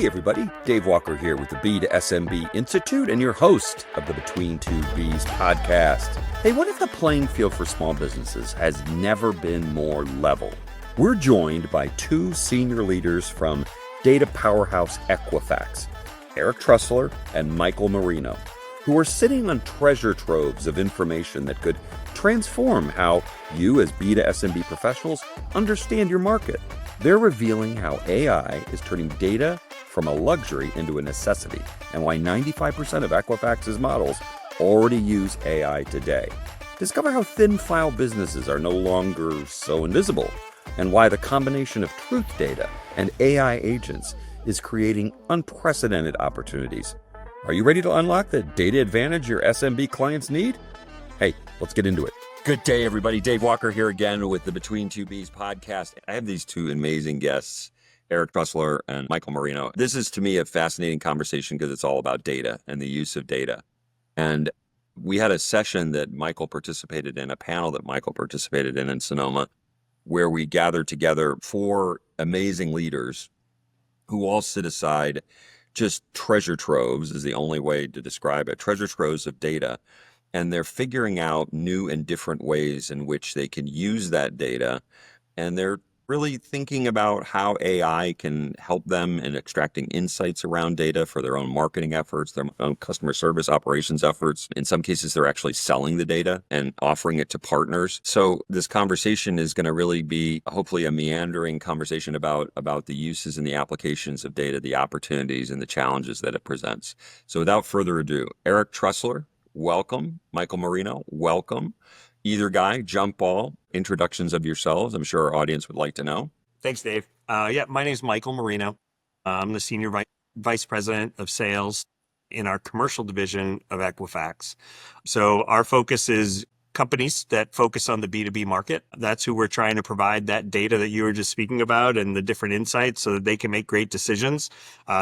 Hey everybody, Dave Walker here with the B to SMB Institute and your host of the Between Two Bs podcast. Hey, what if the playing field for small businesses has never been more level? We're joined by two senior leaders from data powerhouse Equifax, Erik Trusler and Michael Marino, who are sitting on treasure troves of information that could transform how you as B to SMB professionals understand your market. They're revealing how AI is turning data from a luxury into a necessity, and why 95% of Equifax's models already use AI today. Discover how thin file businesses are no longer so invisible, and why the combination of truth data and AI agents is creating unprecedented opportunities. Are you ready to unlock the data advantage your SMB clients need? Hey, let's get into it. Good day, everybody. Dave Walker here again with the Between Two Bs podcast. I have these two amazing guests, Erik Trusler and Michael Marino. This is, to me, a fascinating conversation because it's all about data and the use of data. And we had a session that Michael participated in, a panel that Michael participated in Sonoma, where we gathered together four amazing leaders who all sit aside just treasure troves is the only way to describe it, treasure troves of data. And they're figuring out new and different ways in which they can use that data. And they're really thinking about how AI can help them in extracting insights around data for their own marketing efforts, their own customer service operations efforts. In some cases, they're actually selling the data and offering it to partners. So this conversation is going to really be hopefully a meandering conversation about the uses and the applications of data, the opportunities and the challenges that it presents. So without further ado, Erik Trusler, welcome. Michael Marino, welcome. Either guy, jump ball, introductions of yourselves. I'm sure our audience would like to know. Thanks, Dave. My name is Michael Marino. I'm the Senior Vice President of Sales in our commercial division of Equifax. So our focus is companies that focus on the B2B market. That's who we're trying to provide that data that you were just speaking about and the different insights so that they can make great decisions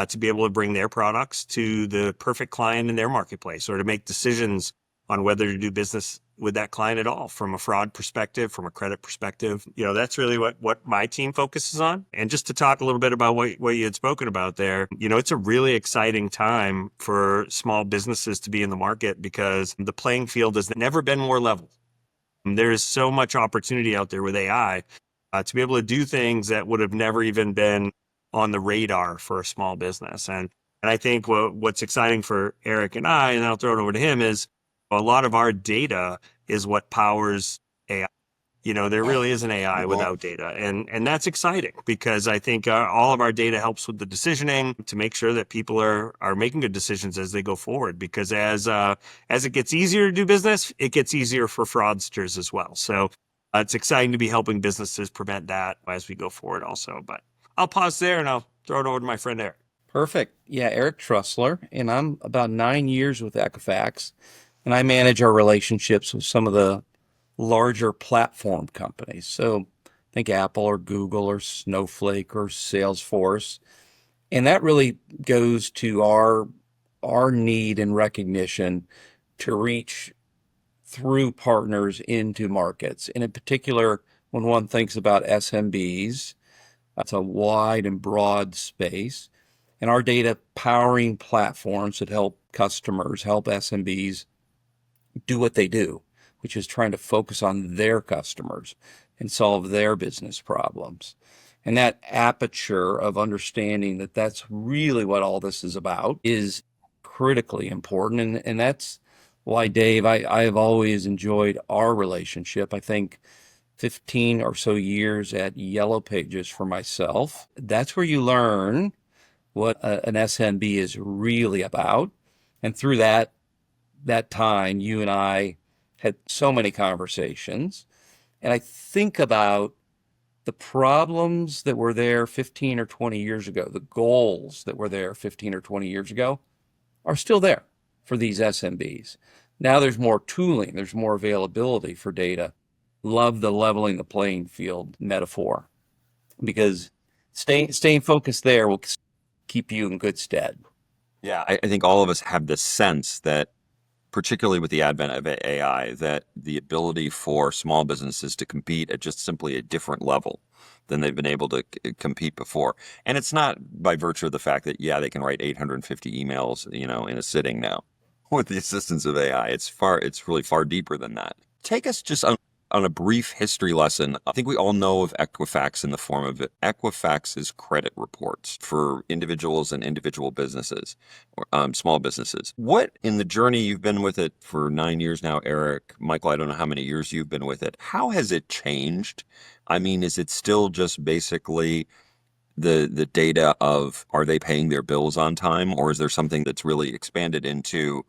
to be able to bring their products to the perfect client in their marketplace, or to make decisions on whether to do business with that client at all, from a fraud perspective, from a credit perspective. That's really what my team focuses on. And just to talk a little bit about what you had spoken about there, it's a really exciting time for small businesses to be in the market because the playing field has never been more level. There is so much opportunity out there with AI to be able to do things that would have never even been on the radar for a small business. And I think what's exciting for Erik and I, and I'll throw it over to him, is a lot of our data is what powers AI. There really is an AI without data. And that's exciting because I think all of our data helps with the decisioning to make sure that people are making good decisions as they go forward. Because as it gets easier to do business, it gets easier for fraudsters as well. So it's exciting to be helping businesses prevent that as we go forward also. But I'll pause there and I'll throw it over to my friend Erik. Perfect. Yeah, Erik Trusler, and I'm about 9 years with Equifax. And I manage our relationships with some of the larger platform companies. So think Apple or Google or Snowflake or Salesforce. And that really goes to our need and recognition to reach through partners into markets. And in particular, when one thinks about SMBs, that's a wide and broad space. And our data powering platforms that help customers, help SMBs do what they do, which is trying to focus on their customers and solve their business problems. And that aperture of understanding that that's really what all this is about is critically important. And that's why, Dave, I have always enjoyed our relationship. I think 15 or so years at Yellow Pages for myself, that's where you learn what an SMB is really about. And through that time, you and I had so many conversations. And I think about the problems that were there 15 or 20 years ago, the goals that were there 15 or 20 years ago are still there for these SMBs. Now there's more tooling, there's more availability for data. Love the leveling the playing field metaphor, because staying focused there will keep you in good stead. Yeah, I think all of us have this sense that particularly with the advent of AI, that the ability for small businesses to compete at just simply a different level than they've been able to compete before. And it's not by virtue of the fact that, yeah, they can write 850 emails, in a sitting now with the assistance of AI. It's really far deeper than that. Take us just on a brief history lesson. I think we all know of Equifax in the form of Equifax's credit reports for individuals and individual businesses, or small businesses. What, in the journey you've been with it for 9 years now, Erik, Michael, I don't know how many years you've been with it. How has it changed? I mean, is it still just basically the data of, are they paying their bills on time, or is there something that's really expanded into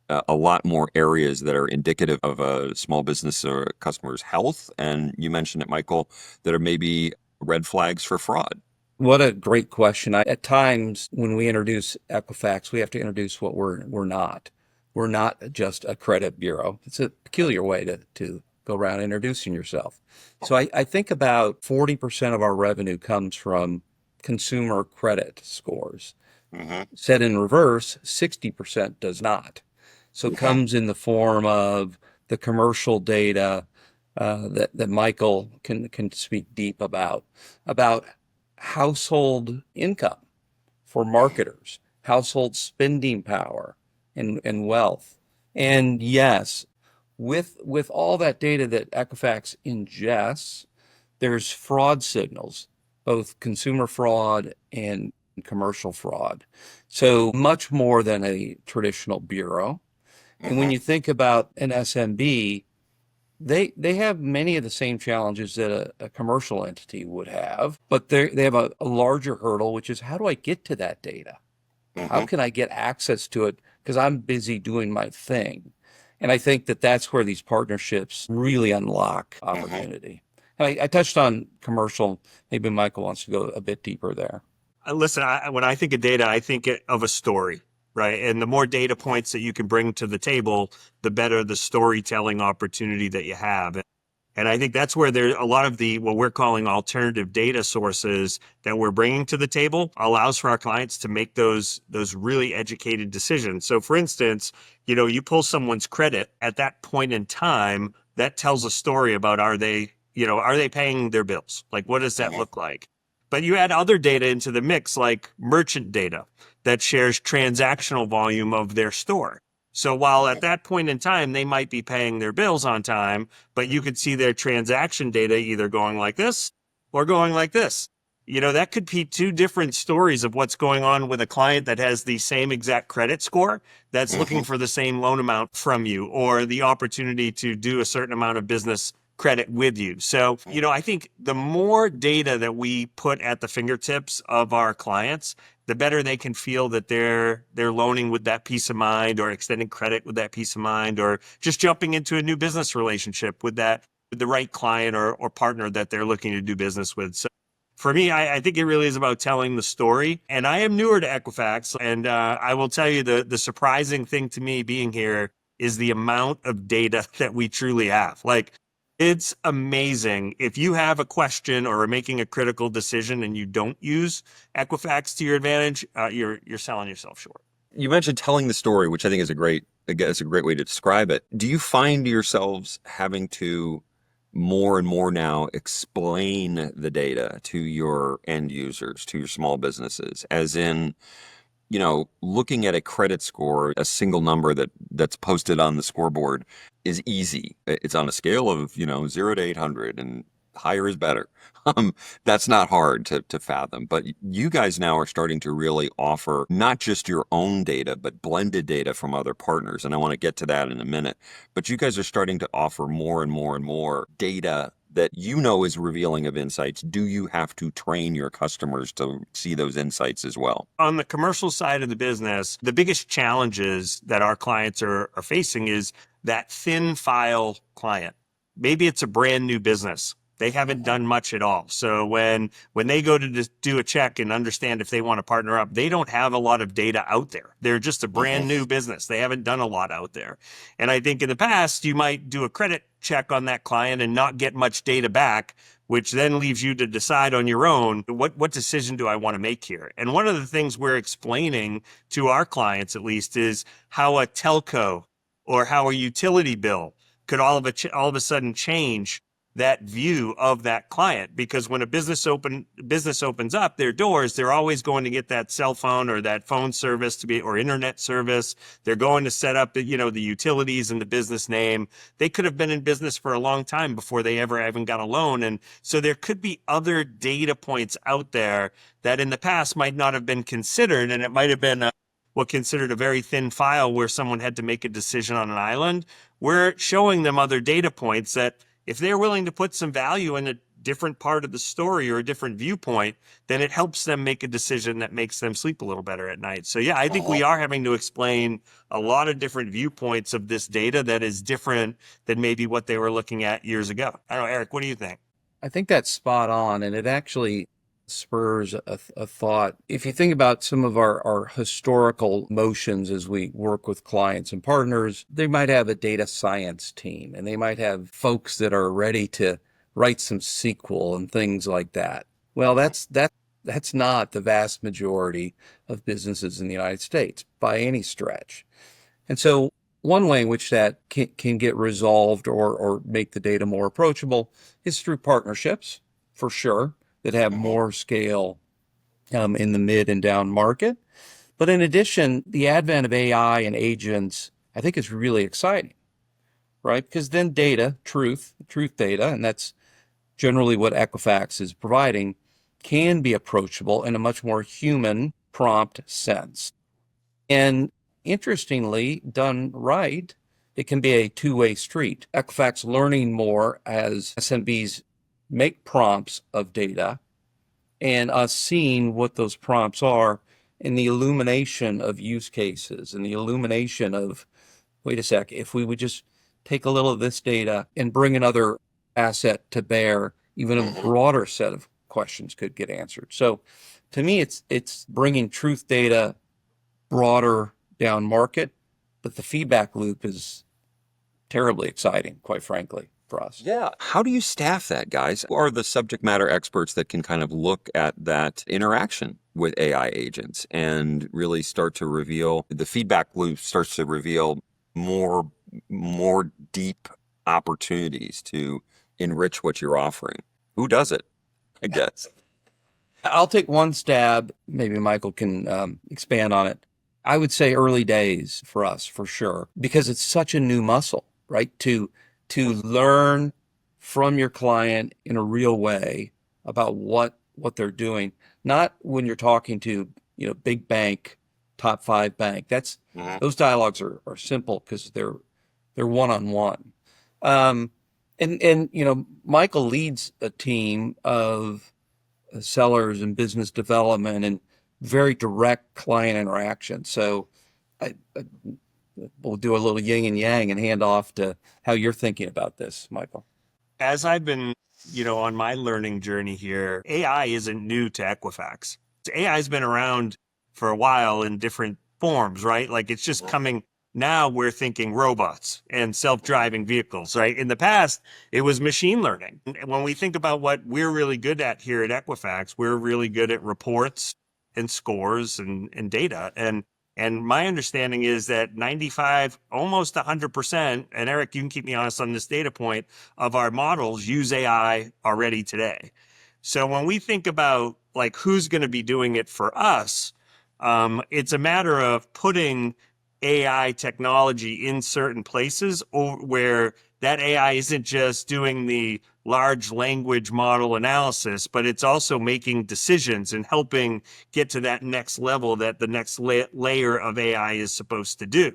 a lot more areas that are indicative of a small business or customer's health? And you mentioned it, Michael, that are maybe red flags for fraud. What a great question. At times when we introduce Equifax, we have to introduce what we're not. We're not just a credit bureau. It's a peculiar way to go around introducing yourself. So I think about 40% of our revenue comes from consumer credit scores. Said in reverse, 60% does not. So it comes in the form of the commercial data that Michael can speak deep about household income for marketers, household spending power and wealth. And yes, with all that data that Equifax ingests, there's fraud signals, both consumer fraud and commercial fraud. So much more than a traditional bureau. And when you think about an SMB, they have many of the same challenges that a commercial entity would have, but they have a larger hurdle, which is, how do I get to that data? How can I get access to it? Because I'm busy doing my thing. And I think that that's where these partnerships really unlock opportunity. And I touched on commercial. Maybe Michael wants to go a bit deeper there. Listen, when I think of data, I think of a story, right? And the more data points that you can bring to the table, the better the storytelling opportunity that you have. And I think that's where there a lot of what we're calling alternative data sources that we're bringing to the table allows for our clients to make those really educated decisions. So for instance, you pull someone's credit at that point in time, that tells a story about, are they paying their bills? Like, what does that look like? But you add other data into the mix, like merchant data that shares transactional volume of their store. So while at that point in time, they might be paying their bills on time, but you could see their transaction data either going like this or going like this. That could be two different stories of what's going on with a client that has the same exact credit score that's looking for the same loan amount from you, or the opportunity to do a certain amount of business credit with you. So, I think the more data that we put at the fingertips of our clients, the better they can feel that they're loaning with that peace of mind, or extending credit with that peace of mind, or just jumping into a new business relationship with the right client or partner that they're looking to do business with. So for me, I think it really is about telling the story. And I am newer to Equifax, and I will tell you the surprising thing to me being here is the amount of data that we truly have. Like, it's amazing. If you have a question or are making a critical decision and you don't use Equifax to your advantage, you're selling yourself short. You mentioned telling the story, which I think is a great way to describe it. Do you find yourselves having to more and more now explain the data to your end users, to your small businesses, as in, looking at a credit score, a single number that's posted on the scoreboard is easy. It's on a scale of, 0 to 800, and higher is better. That's not hard to fathom. But you guys now are starting to really offer not just your own data, but blended data from other partners. And I want to get to that in a minute. But you guys are starting to offer more and more and more data that is revealing of insights. Do you have to train your customers to see those insights as well? On the commercial side of the business, the biggest challenges that our clients are facing is that thin file client. Maybe it's a brand new business. They haven't done much at all. So when they go to do a check and understand if they want to partner up, they don't have a lot of data out there. They're just a brand new business. They haven't done a lot out there. And I think in the past, you might do a credit check on that client and not get much data back, which then leaves you to decide on your own, what decision do I want to make here? And one of the things we're explaining to our clients, at least, is how a telco or how a utility bill could all of a sudden change that view of that client. Because when a business opens up their doors, they're always going to get that cell phone or that phone service or internet service. They're going to set up the utilities and the business name. They could have been in business for a long time before they ever even got a loan. And so there could be other data points out there that in the past might not have been considered. And it might have been what considered a very thin file where someone had to make a decision on an island. We're showing them other data points that if they're willing to put some value in a different part of the story or a different viewpoint, then it helps them make a decision that makes them sleep a little better at night. So yeah, I think we are having to explain a lot of different viewpoints of this data that is different than maybe what they were looking at years ago. I don't know, Erik, what do you think? I think that's spot on, and it actually spurs a thought. If you think about some of our historical motions as we work with clients and partners, they might have a data science team, and they might have folks that are ready to write some SQL and things like that. Well, that's not the vast majority of businesses in the United States by any stretch. And so one way in which that can get resolved or make the data more approachable is through partnerships, for sure, that have more scale in the mid and down market. But in addition, the advent of AI and agents, I think, is really exciting, right? Because then data, truth data, and that's generally what Equifax is providing, can be approachable in a much more human, prompt sense. And interestingly, done right, it can be a two-way street. Equifax learning more as SMBs make prompts of data and us seeing what those prompts are in the illumination of use cases and the illumination of, wait a sec, if we would just take a little of this data and bring another asset to bear, even a broader set of questions could get answered. So to me, it's bringing truth data broader down market, but the feedback loop is terribly exciting, quite frankly, for us. Yeah. How do you staff that, guys? Who are the subject matter experts that can kind of look at that interaction with AI agents and really start to reveal the feedback loop, starts to reveal more deep opportunities to enrich what you're offering? Who does it, I guess? I'll take one stab. Maybe Michael can expand on it. I would say early days for us, for sure, because it's such a new muscle, right? To learn from your client in a real way about what they're doing. Not when you're talking to, big bank, top 5 bank. Those dialogues are simple because they're one-on-one. And Michael leads a team of sellers and business development and very direct client interaction. So we'll do a little yin and yang and hand off to how you're thinking about this, Michael. As I've been, on my learning journey here, AI isn't new to Equifax. AI has been around for a while in different forms, right? Like it's just coming. Now we're thinking robots and self-driving vehicles, right? In the past, it was machine learning. And when we think about what we're really good at here at Equifax, we're really good at reports and scores and data. And my understanding is that 95, almost 100%, and Erik, you can keep me honest on this data point, of our models use AI already today. So when we think about like who's going to be doing it for us, it's a matter of putting AI technology in certain places where that AI isn't just doing the large language model analysis, but it's also making decisions and helping get to that next level that the next layer of AI is supposed to do.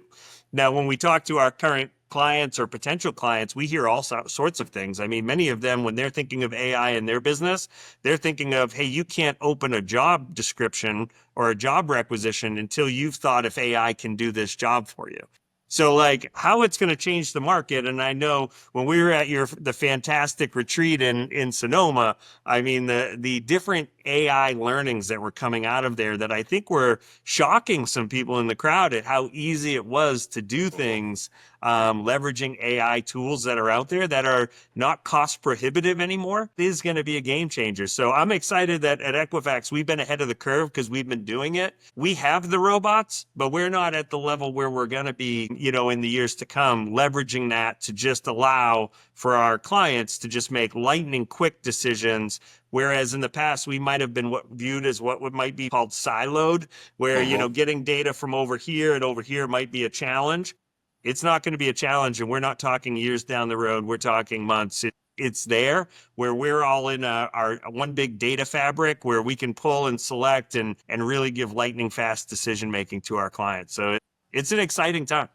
Now, when we talk to our current clients or potential clients, we hear all sorts of things. I mean, many of them, when they're thinking of AI in their business, they're thinking of, hey, you can't open a job description or a job requisition until you've thought if AI can do this job for you. So like how it's going to change the market. And I know when we were at the fantastic retreat in Sonoma, I mean, the different AI learnings that were coming out of there that I think were shocking some people in the crowd at how easy it was to do things leveraging AI tools that are out there that are not cost prohibitive anymore is going to be a game changer. So I'm excited that at Equifax, we've been ahead of the curve because we've been doing it. We have the robots, but we're not at the level where we're going to be, in the years to come, leveraging that to just allow for our clients to just make lightning quick decisions. Whereas in the past, we might have been viewed as what might be called siloed, where, getting data from over here and over here might be a challenge. It's not going to be a challenge, and we're not talking years down the road. We're talking months. It's there where we're all in our one big data fabric where we can pull and select and really give lightning fast decision making to our clients. So it's an exciting time.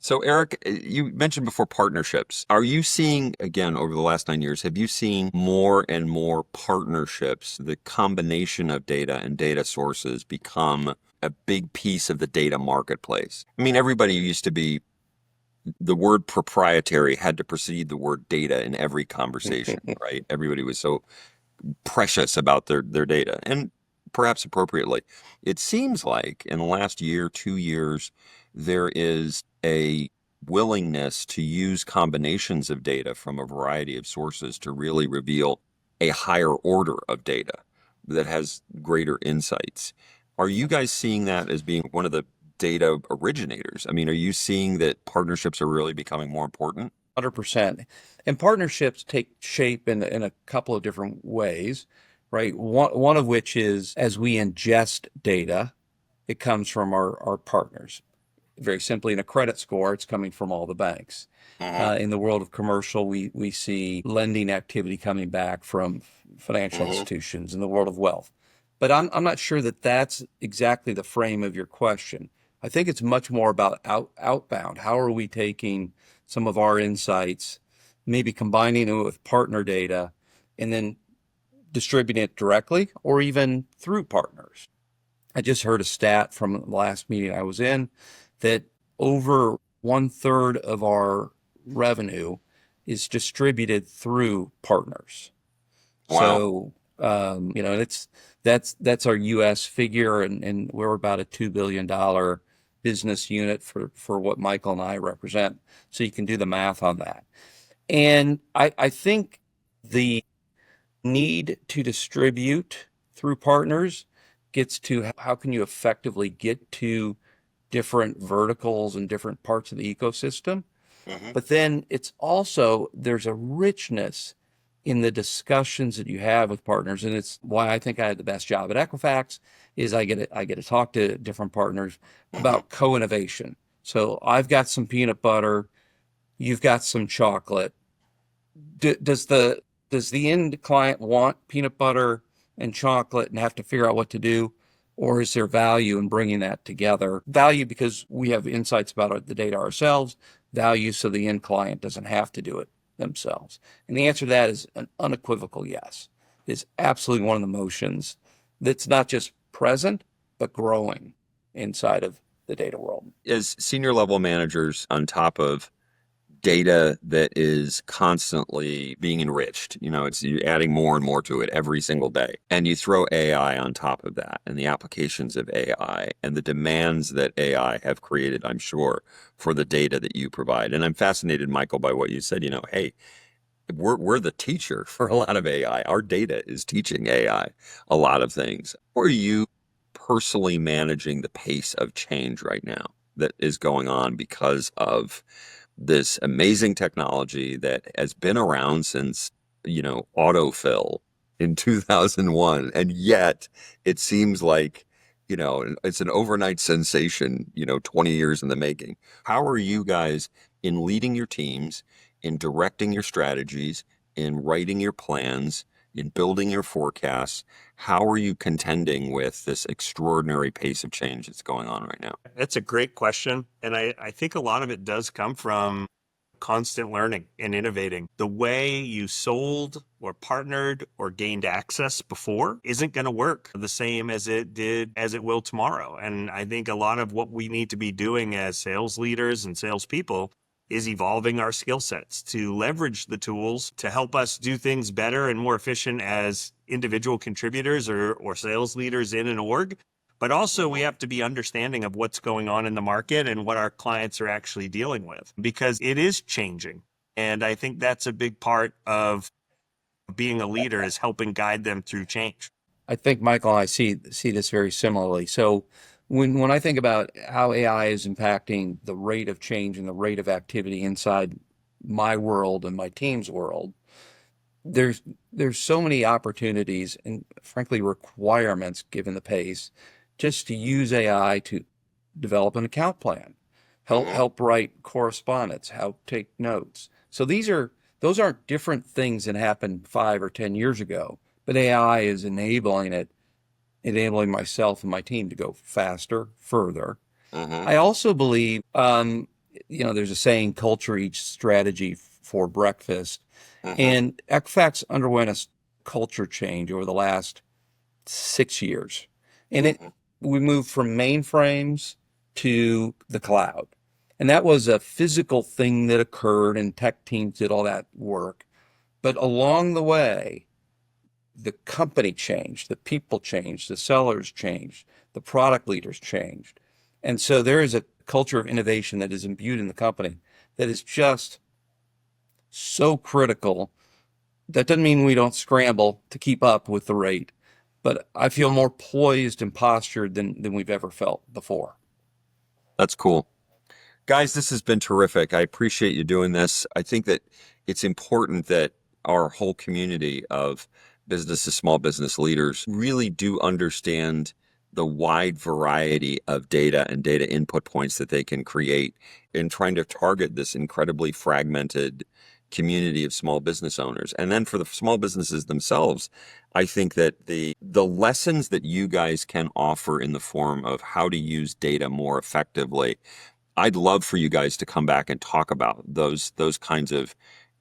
So, Erik, you mentioned before partnerships. Are you seeing, again, over the last 9 years, have you seen more and more partnerships, the combination of data and data sources become a big piece of the data marketplace? I mean, everybody used to be, the word proprietary had to precede the word data in every conversation, right? Everybody was so precious about their data, and perhaps appropriately. It seems like in the last year, 2 years, there is a willingness to use combinations of data from a variety of sources to really reveal a higher order of data that has greater insights. Are you guys seeing that as being one of the data originators? I mean, are you seeing that partnerships are really becoming more important? 100%. And partnerships take shape in a couple of different ways, right? One of which is as we ingest data, it comes from our partners. Very simply, in a credit score, it's coming from all the banks. In the world of commercial, we see lending activity coming back from financial institutions. In the world of wealth. But I'm not sure that that's exactly the frame of your question. I think it's much more about outbound. How are we taking some of our insights, maybe combining it with partner data, and then distributing it directly or even through partners? I just heard a stat from the last meeting I was in that over 1/3 of our revenue is distributed through partners. Wow. So, that's our U.S. figure, and we're about a $2 billion business unit for what Michael and I represent. So you can do the math on that. And I think the need to distribute through partners gets to how can you effectively get to different verticals and different parts of the ecosystem. But then it's also, there's a richness in the discussions that you have with partners. And it's why I think I had the best job at Equifax is I get to talk to different partners about co-innovation. So I've got some peanut butter, you've got some chocolate. Does the end client want peanut butter and chocolate and have to figure out what to do? Or is there value in bringing that together? Value because we have insights about the data ourselves, value so the end client doesn't have to do it themselves. And the answer to that is an unequivocal yes. It's absolutely one of the motions that's not just present, but growing inside of the data world. As senior level managers, on top of data that is constantly being enriched, you're adding more and more to it every single day, and you throw AI on top of that and the applications of AI and the demands that AI have created, I'm sure, for the data that you provide. And I'm fascinated, Michael, by what you said. Hey, we're the teacher for a lot of AI. Our data is teaching AI a lot of things. How are you personally managing the pace of change right now that is going on because of this amazing technology that has been around since, autofill in 2001. And yet it seems like, it's an overnight sensation, 20 years in the making. How are you guys in leading your teams, in directing your strategies, in writing your plans, in building your forecasts? How are you contending with this extraordinary pace of change that's going on right now? That's a great question. And I think a lot of it does come from constant learning and innovating. The way you sold or partnered or gained access before isn't going to work the same as it will tomorrow. And I think a lot of what we need to be doing as sales leaders and salespeople is evolving our skill sets to leverage the tools to help us do things better and more efficient as individual contributors or sales leaders in an org, but also we have to be understanding of what's going on in the market and what our clients are actually dealing with, because it is changing. And I think that's a big part of being a leader, is helping guide them through change. I think Michael and I see this very similarly. So when I think about how AI is impacting the rate of change and the rate of activity inside my world and my team's world, there's so many opportunities and frankly requirements given the pace just to use AI to develop an account plan, help write correspondence, help take notes. So those aren't different things that happened 5 or 10 years ago, but AI is enabling myself and my team to go faster, further. I also believe, there's a saying, culture eats strategy for breakfast. And Equifax underwent a culture change over the last 6 years. And we moved from mainframes to the cloud. And that was a physical thing that occurred, and tech teams did all that work. But along the way, the company changed, the people changed, the sellers changed, the product leaders changed. And so there is a culture of innovation that is imbued in the company that is just so critical. That doesn't mean we don't scramble to keep up with the rate, but I feel more poised and postured than we've ever felt before. That's cool. Guys, this has been terrific. I appreciate you doing this. I think that it's important that our whole community of small business leaders really do understand the wide variety of data and data input points that they can create in trying to target this incredibly fragmented community of small business owners. And then for the small businesses themselves, I think that the lessons that you guys can offer in the form of how to use data more effectively, I'd love for you guys to come back and talk about those kinds of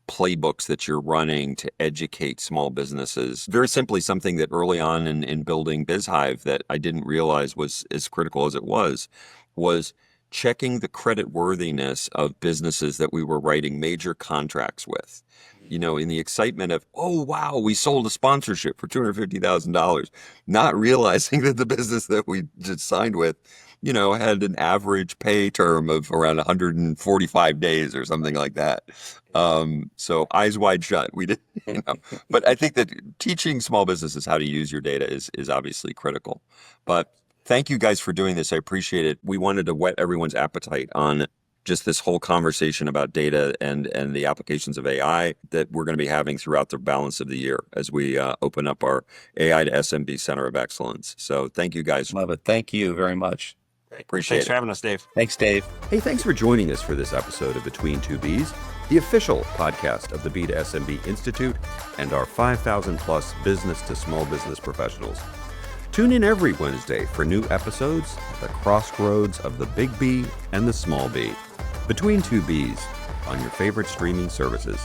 playbooks that you're running to educate small businesses. Very simply, something that early on in building BizHive that I didn't realize was as critical as it was checking the credit worthiness of businesses that we were writing major contracts with. In the excitement of, oh, wow, we sold a sponsorship for $250,000, not realizing that the business that we just signed with, had an average pay term of around 145 days or something like that. So eyes wide shut. We didn't, but I think that teaching small businesses how to use your data is obviously critical. But thank you guys for doing this. I appreciate it. We wanted to whet everyone's appetite on just this whole conversation about data and the applications of AI that we're going to be having throughout the balance of the year as we open up our AI to SMB Center of Excellence. So thank you guys. Love it. Thank you very much. Appreciate it. Thanks for having us, Dave. Thanks, Dave. Hey, thanks for joining us for this episode of Between Two Bs, the official podcast of the B to SMB Institute and our 5,000 plus business to small business professionals. Tune in every Wednesday for new episodes at the crossroads of the big B and the small B. Between Two Bs on your favorite streaming services.